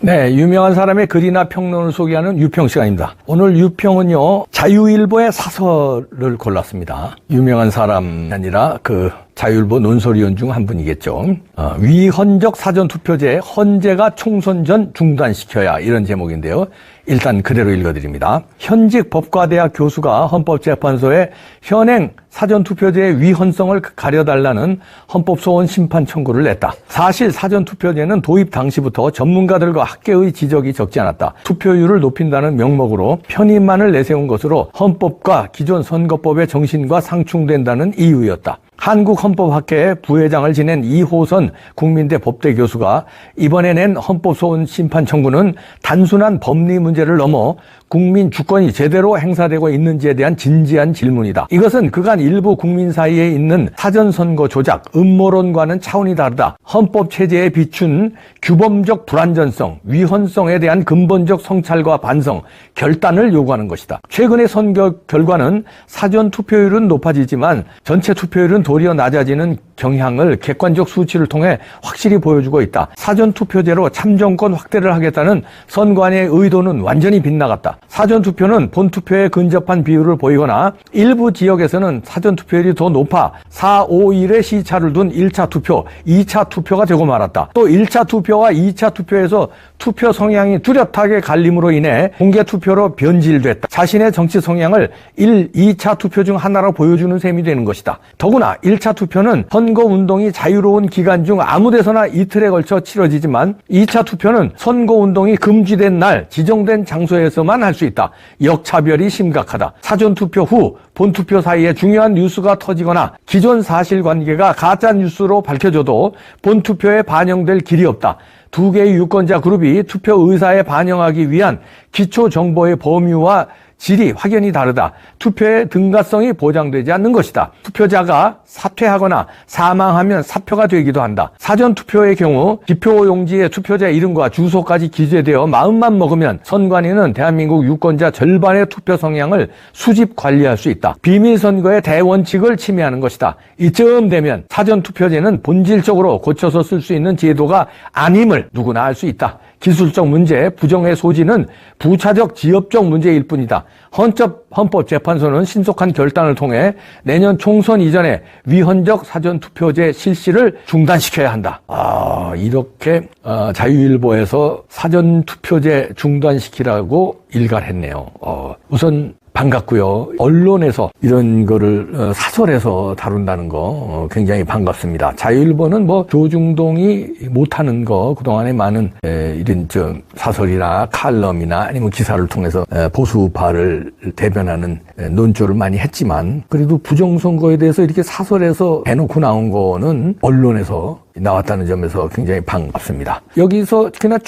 네, 유명한 사람의 글이나 평론을 소개하는 유평 시간입니다. 오늘 유평은요, 자유일보의 사설을 골랐습니다. 유명한 사람이 아니라 자유일보 논설위원 중 한 분이겠죠. 위헌적 사전투표제 헌재가 총선 전 중단시켜야, 이런 제목인데요. 일단 그대로 읽어드립니다. 현직 법과대학 교수가 헌법재판소에 현행 사전투표제의 위헌성을 가려달라는 헌법소원 심판 청구를 냈다. 사실 사전투표제는 도입 당시부터 전문가들과 학계의 지적이 적지 않았다. 투표율을 높인다는 명목으로 편의만을 내세운 것으로 헌법과 기존 선거법의 정신과 상충된다는 이유였다. 한국헌법학회 부회장을 지낸 이호선 국민대 법대 교수가 이번에 낸 헌법소원 심판 청구는 단순한 법리 문제를 넘어 국민 주권이 제대로 행사되고 있는지에 대한 진지한 질문이다. 이것은 그간 일부 국민 사이에 있는 사전선거 조작, 음모론과는 차원이 다르다. 헌법 체제에 비춘 규범적 불완전성, 위헌성에 대한 근본적 성찰과 반성, 결단을 요구하는 것이다. 최근의 선거 결과는 사전투표율은 높아지지만 전체 투표율은 도리어 낮아지는 경향을 객관적 수치를 통해 확실히 보여주고 있다. 사전투표제로 참정권 확대를 하겠다는 선관위의 의도는 완전히 빗나갔다. 사전투표는 본투표에 근접한 비율을 보이거나 일부 지역에서는 사전투표율이 더 높아 4, 5, 1의 시차를 둔 1차 투표, 2차 투표가 되고 말았다. 또 1차 투표와 2차 투표에서 투표 성향이 뚜렷하게 갈림으로 인해 공개투표로 변질됐다. 자신의 정치 성향을 1, 2차 투표 중 하나로 보여주는 셈이 되는 것이다. 더구나 1차 투표는 선거운동이 자유로운 기간 중 아무 데서나 이틀에 걸쳐 치러지지만 2차 투표는 선거운동이 금지된 날 지정된 장소에서만 할 수 있다. 역차별이 심각하다. 사전투표 후 본투표 사이에 중요한 뉴스가 터지거나 기존 사실관계가 가짜뉴스로 밝혀져도 본투표에 반영될 길이 없다. 두 개의 유권자 그룹이 투표 의사에 반영하기 위한 기초 정보의 범위와 질이 확연히 다르다. 투표의 등가성이 보장되지 않는 것이다. 투표자가 사퇴하거나 사망하면 사표가 되기도 한다. 사전투표의 경우 기표용지에 투표자 이름과 주소까지 기재되어 마음만 먹으면 선관위는 대한민국 유권자 절반의 투표 성향을 수집 관리할 수 있다. 비밀선거의 대원칙을 침해하는 것이다. 이쯤 되면 사전투표제는 본질적으로 고쳐서 쓸 수 있는 제도가 아님을 누구나 알 수 있다. 기술적 문제, 부정의 소지는 부차적 지역적 문제일 뿐이다. 헌법재판소는 신속한 결단을 통해 내년 총선 이전에 위헌적 사전투표제 실시를 중단시켜야 한다. 이렇게 자유일보에서 사전투표제 중단시키라고 일갈했네요. 우선 반갑고요. 언론에서 이런 거를 사설에서 다룬다는 거 굉장히 반갑습니다. 자유일보는 조중동이 못하는 거 그동안에 많은 이런 사설이나 칼럼이나 아니면 기사를 통해서 보수파를 대변하는 논조를 많이 했지만 그래도 부정선거에 대해서 이렇게 사설에서 대놓고 나온 거는 언론에서 나왔다는 점에서 굉장히 반갑습니다. 여기서 특히나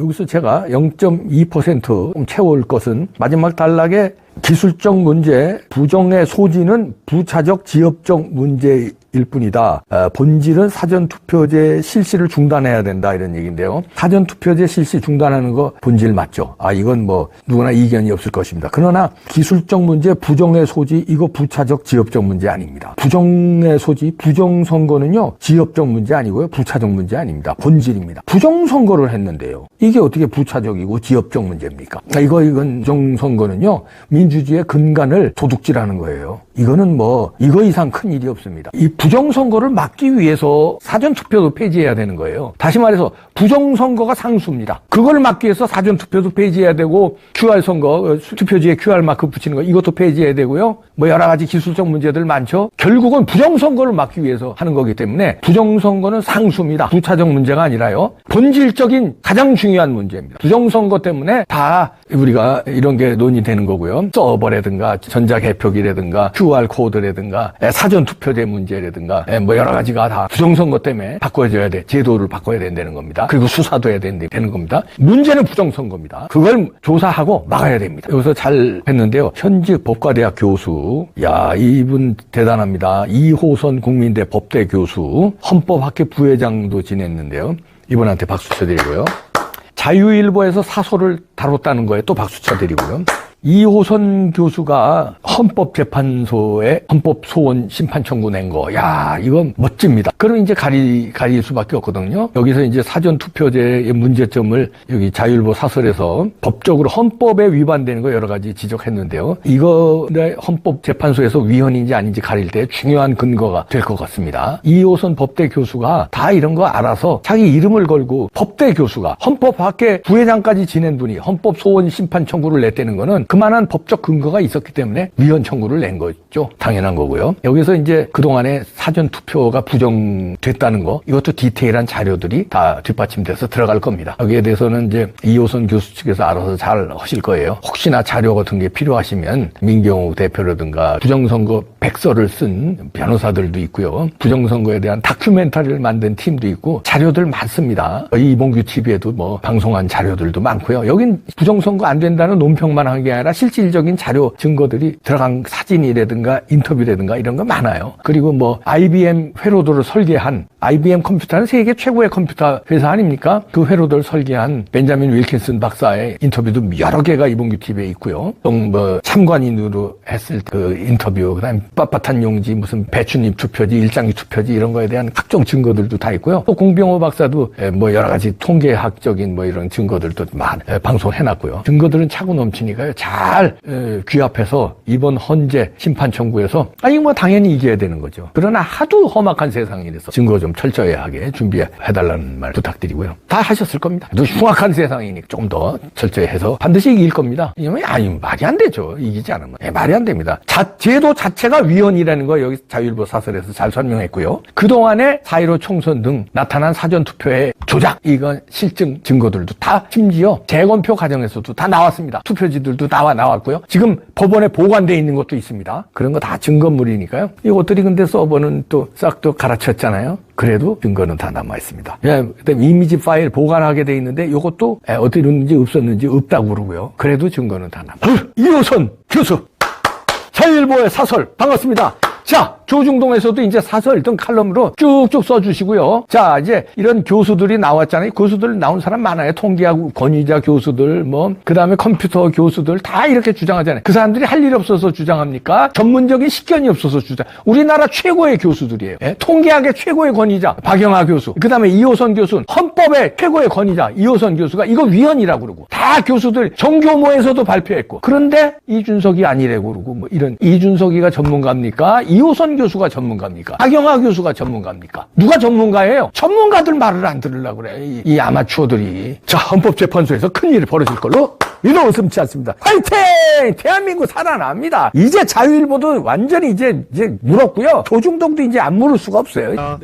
여기서 제가 0.2% 채울 것은 마지막 단락에 기술적 문제, 부정의 소지는 부차적 지역적 문제일 뿐이다. 본질은 사전투표제 실시를 중단해야 된다 이런 얘기인데요. 사전투표제 실시 중단하는 거 본질 맞죠? 이건 누구나 이견이 없을 것입니다. 그러나 기술적 문제, 부정의 소지 이거 부차적 지역적 문제 아닙니다. 부정의 소지, 부정선거는요 지역적 문제 아니고요 부차적 문제 아닙니다. 본질입니다. 부정선거를 했는데요. 이게 어떻게 부차적이고 지역적 문제입니까? 이건 부정선거는요 민주주의의 근간을 도둑질하는 거예요. 이거는 이거 이상 큰 일이 없습니다. 이 부정선거를 막기 위해서 사전투표도 폐지해야 되는 거예요. 다시 말해서 부정선거가 상수입니다. 그걸 막기 위해서 사전투표도 폐지해야 되고 QR선거, 투표지에 QR마크 붙이는 거 이것도 폐지해야 되고요. 여러 가지 기술적 문제들 많죠. 결국은 부정선거를 막기 위해서 하는 거기 때문에 부정선거는 상수입니다. 부차적 문제가 아니라요. 본질적인 가장 중요한 문제입니다. 부정선거 때문에 다 우리가 이런 게 논의되는 거고요. 서버라든가 전자개표기라든가 QR코드라든가 사전투표제 문제라든가 여러 가지가 다 부정선거 때문에 바꿔줘야 돼. 제도를 바꿔야 된다는 겁니다. 그리고 수사도 해야 되는 겁니다. 문제는 부정선거입니다. 그걸 조사하고 막아야 됩니다. 여기서 잘 했는데요. 현직 법과대학 교수, 이분 대단합니다. 이호선 국민대 법대 교수, 헌법학회 부회장도 지냈는데요. 이분한테 박수 쳐드리고요. 자유일보에서 사설을 다뤘다는 거에 또 박수 쳐드리고요. 이호선 교수가 헌법재판소에 헌법소원 심판 청구 낸 거. 야, 이건 멋집니다. 그럼 이제 가릴 수밖에 없거든요. 여기서 이제 사전투표제의 문제점을 여기 자유일보 사설에서 법적으로 헌법에 위반되는 거 여러 가지 지적했는데요. 이거 헌법재판소에서 위헌인지 아닌지 가릴 때 중요한 근거가 될 것 같습니다. 이호선 법대 교수가 다 이런 거 알아서 자기 이름을 걸고 법대 교수가 헌법학회 부회장까지 지낸 분이 헌법소원 심판 청구를 냈다는 거는 그만한 법적 근거가 있었기 때문에 위헌 청구를 낸 거죠. 당연한 거고요. 여기서 이제 그동안에 사전투표가 부정됐다는 거, 이것도 디테일한 자료들이 다 뒷받침돼서 들어갈 겁니다. 여기에 대해서는 이제 이호선 교수 측에서 알아서 잘 하실 거예요. 혹시나 자료 같은 게 필요하시면 민경욱 대표라든가 부정선거 백서를 쓴 변호사들도 있고요. 부정선거에 대한 다큐멘터리를 만든 팀도 있고 자료들 많습니다. 이봉규 TV에도 뭐 방송한 자료들도 많고요. 여긴 부정선거 안 된다는 논평만 한 게 아니라 실질적인 자료 증거들이 들어간 사진이라든가 인터뷰라든가 이런 거 많아요. 그리고 뭐 IBM 회로도를 설계한, IBM 컴퓨터는 세계 최고의 컴퓨터 회사 아닙니까? 그 회로도를 설계한 벤자민 윌킨슨 박사의 인터뷰도 여러 개가 이봉규 TV에 있고요. 또 뭐 참관인으로 했을 그 인터뷰, 그다음에 빳빳한 용지, 무슨 배춧잎 투표지, 일장기 투표지 이런 거에 대한 각종 증거들도 다 있고요. 또 공병호 박사도 뭐 여러 가지 통계학적인 뭐 이런 증거들도 방송해놨고요. 증거들은 차고 넘치니까요. 잘 귀합해서 이번 헌재 심판 청구에서 아니 뭐 당연히 이겨야 되는 거죠. 그러나 하도 험악한 세상이라서 증거 좀 철저히 하게 준비해달라는 말 부탁드리고요. 다 하셨을 겁니다. 또 흉악한 세상이니 조금 더 철저히 해서 반드시 이길 겁니다. 이러면 아니 말이 안 되죠. 이기지 않으면. 말이 안 됩니다. 제도 자체가 위헌이라는 거 여기 자유일보 사설에서 잘 설명했고요. 그동안에 4.15 총선 등 나타난 사전투표의 조작, 이건 실증 증거들도 다 심지어 재검표 과정에서도 다 나왔습니다. 투표지들도 나왔고요. 지금 법원에 보관되어 있는 것도 있습니다. 그런 거 다 증거물이니까요. 이것들이 근데 서버는 또 싹 또 갈아쳤잖아요. 그래도 증거는 다 남아있습니다. 그다음에 이미지 파일 보관하게 돼 있는데 이것도 어디 있는지 없었는지 없다고 그러고요. 그래도 증거는 다 남아. 이호선 교수, 자유일보의 사설 반갑습니다. 자, 조중동에서도 이제 사설 등 칼럼으로 쭉쭉 써주시고요. 자, 이제 이런 교수들이 나왔잖아요. 교수들 나온 사람 많아요. 통계학 권위자 교수들, 그 다음에 컴퓨터 교수들 다 이렇게 주장하잖아요. 그 사람들이 할 일 없어서 주장합니까? 전문적인 식견이 없어서 주장. 우리나라 최고의 교수들이에요. 예? 통계학의 최고의 권위자 박영하 교수, 그 다음에 이호선 교수는 헌법의 최고의 권위자 이호선 교수가 이거 위헌이라고 그러고 다 교수들 정교모에서도 발표했고, 그런데 이준석이 아니라고 그러고 뭐 이런. 이준석이가 전문가입니까? 이호선 교수가 전문가입니까? 박영하 교수가 전문가입니까? 누가 전문가예요? 전문가들 말을 안 들으려고 그래. 이 아마추어들이. 자, 헌법재판소에서 큰일이 벌어질 걸로 믿어 의심치 않습니다. 화이팅! 대한민국 살아납니다. 이제 자유일보도 완전히 이제 물었고요. 조중동도 이제 안 물을 수가 없어요.